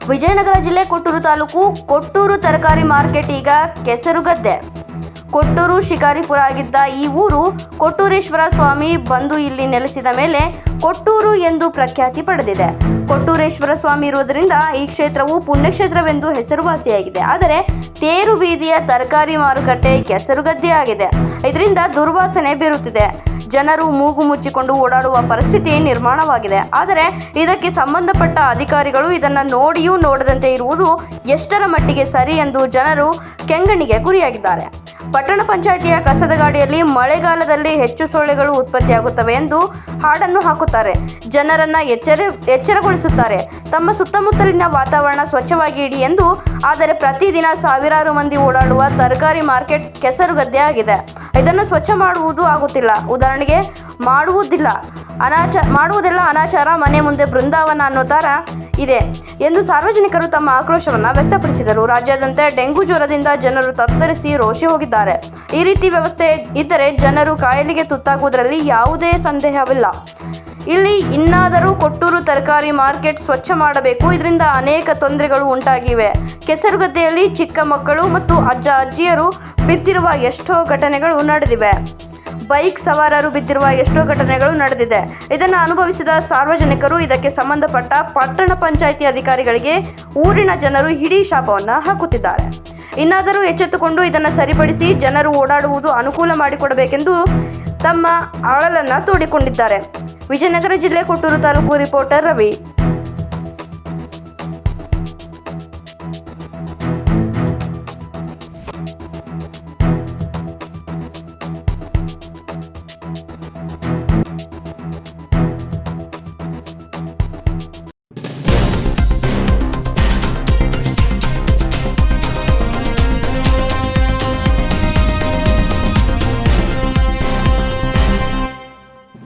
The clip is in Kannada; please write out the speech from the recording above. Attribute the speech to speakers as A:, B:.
A: ವಿಜಯನಗರ ಜಿಲ್ಲೆ ಕೊಟ್ಟೂರು ತಾಲೂಕು ಕೊಟ್ಟೂರು ತರಕಾರಿ ಮಾರ್ಕೆಟ್ ಈಗ ಕೆಸರುಗದ್ದೆ. ಕೊಟ್ಟೂರು ಶಿಕಾರಿಪುರ ಆಗಿದ್ದ ಈ ಊರು ಕೊಟ್ಟೂರೇಶ್ವರ ಸ್ವಾಮಿ ಬಂದು ಇಲ್ಲಿ ನೆಲೆಸಿದ ಮೇಲೆ ಕೊಟ್ಟೂರು ಎಂದು ಪ್ರಖ್ಯಾತಿ ಪಡೆದಿದೆ. ಕೊಟ್ಟೂರೇಶ್ವರ ಸ್ವಾಮಿ ಇರುವುದರಿಂದ ಈ ಕ್ಷೇತ್ರವು ಪುಣ್ಯಕ್ಷೇತ್ರವೆಂದು ಹೆಸರುವಾಸಿಯಾಗಿದೆ. ಆದರೆ ತೇರು ಬೀದಿಯ ತರಕಾರಿ ಮಾರುಕಟ್ಟೆ ಕೆಸರುಗದ್ದೆ ಆಗಿದೆ. ಇದರಿಂದ ದುರ್ವಾಸನೆ ಬೀರುತ್ತಿದೆ. ಜನರು ಮೂಗು ಮುಚ್ಚಿಕೊಂಡು ಓಡಾಡುವ ಪರಿಸ್ಥಿತಿ ನಿರ್ಮಾಣವಾಗಿದೆ. ಆದರೆ ಇದಕ್ಕೆ ಸಂಬಂಧಪಟ್ಟ ಅಧಿಕಾರಿಗಳು ಇದನ್ನು ನೋಡಿಯೂ ನೋಡದಂತೆ ಇರುವುದು ಎಷ್ಟರ ಮಟ್ಟಿಗೆ ಸರಿ ಎಂದು ಜನರು ಕೆಂಗಣ್ಣಿಗೆ ಗುರಿಯಾಗಿದ್ದಾರೆ. ಪಟ್ಟಣ ಪಂಚಾಯಿತಿಯ ಕಸದ ಗಾಡಿಯಲ್ಲಿ ಮಳೆಗಾಲದಲ್ಲಿ ಹೆಚ್ಚು ಸೊಳ್ಳೆಗಳು ಉತ್ಪತ್ತಿಯಾಗುತ್ತವೆ ಎಂದು ಹಾಡನ್ನು ಹಾಕುತ್ತಾರೆ. ಜನರನ್ನ ಎಚ್ಚರಗೊಳಿಸುತ್ತಾರೆ. ತಮ್ಮ ಸುತ್ತಮುತ್ತಲಿನ ವಾತಾವರಣ ಸ್ವಚ್ಛವಾಗಿ ಇಡಿ ಎಂದು. ಆದರೆ ಪ್ರತಿದಿನ ಸಾವಿರಾರು ಮಂದಿ ಓಡಾಡುವ ತರಕಾರಿ ಮಾರ್ಕೆಟ್ ಕೆಸರುಗದ್ದೆ ಆಗಿದೆ. ಇದನ್ನು ಸ್ವಚ್ಛ ಮಾಡುವುದು ಆಗುತ್ತಿಲ್ಲ. ಉದಾಹರಣೆಗೆ ಮಾಡುವುದೆಲ್ಲ ಅನಾಚಾರ, ಮನೆ ಮುಂದೆ ಬೃಂದಾವನ ಅನ್ನೋ ಥರ ಇದೆ ಎಂದು ಸಾರ್ವಜನಿಕರು ತಮ್ಮ ಆಕ್ರೋಶವನ್ನು ವ್ಯಕ್ತಪಡಿಸಿದರು. ರಾಜ್ಯಾದ್ಯಂತ ಡೆಂಗು ಜ್ವರದಿಂದ ಜನರು ತತ್ತರಿಸಿ ರೋಷಿ ಹೋಗಿದ್ದಾರೆ. ಈ ರೀತಿ ವ್ಯವಸ್ಥೆ ಇದ್ದರೆ ಜನರು ಕಾಯಿಲೆಗೆ ತುತ್ತಾಗುವುದರಲ್ಲಿ ಯಾವುದೇ ಸಂದೇಹವಿಲ್ಲ. ಇಲ್ಲಿ ಇನ್ನಾದರೂ ಕೊಟ್ಟೂರು ತರಕಾರಿ ಮಾರ್ಕೆಟ್ ಸ್ವಚ್ಛ ಮಾಡಬೇಕು. ಇದರಿಂದ ಅನೇಕ ತೊಂದರೆಗಳು ಉಂಟಾಗಿವೆ. ಕೆಸರುಗದ್ದೆಯಲ್ಲಿ ಚಿಕ್ಕ ಮಕ್ಕಳು ಮತ್ತು ಅಜ್ಜಿಯರು ಬಿದ್ದಿರುವ ಎಷ್ಟೋ ಘಟನೆಗಳು ನಡೆದಿವೆ. ಬೈಕ್ ಸವಾರರು ಬಿದ್ದಿರುವ ಎಷ್ಟೋ ಘಟನೆಗಳು ನಡೆದಿದೆ. ಇದನ್ನು ಅನುಭವಿಸಿದ ಸಾರ್ವಜನಿಕರು ಇದಕ್ಕೆ ಸಂಬಂಧಪಟ್ಟ ಪಟ್ಟಣ ಪಂಚಾಯಿತಿ ಅಧಿಕಾರಿಗಳಿಗೆ ಊರಿನ ಜನರು ಹಿಡಿ ಶಾಪವನ್ನು ಹಾಕುತ್ತಿದ್ದಾರೆ. ಇನ್ನಾದರೂ ಎಚ್ಚೆತ್ತುಕೊಂಡು ಇದನ್ನು ಸರಿಪಡಿಸಿ ಜನರು ಓಡಾಡುವುದು ಅನುಕೂಲ ಮಾಡಿಕೊಡಬೇಕೆಂದು ತಮ್ಮ ಅಳಲನ್ನು ತೋಡಿಕೊಂಡಿದ್ದಾರೆ. ವಿಜಯನಗರ ಜಿಲ್ಲೆ ಕೊಟ್ಟೂರು ತಾಲೂಕು ರಿಪೋರ್ಟರ್ ರವಿ.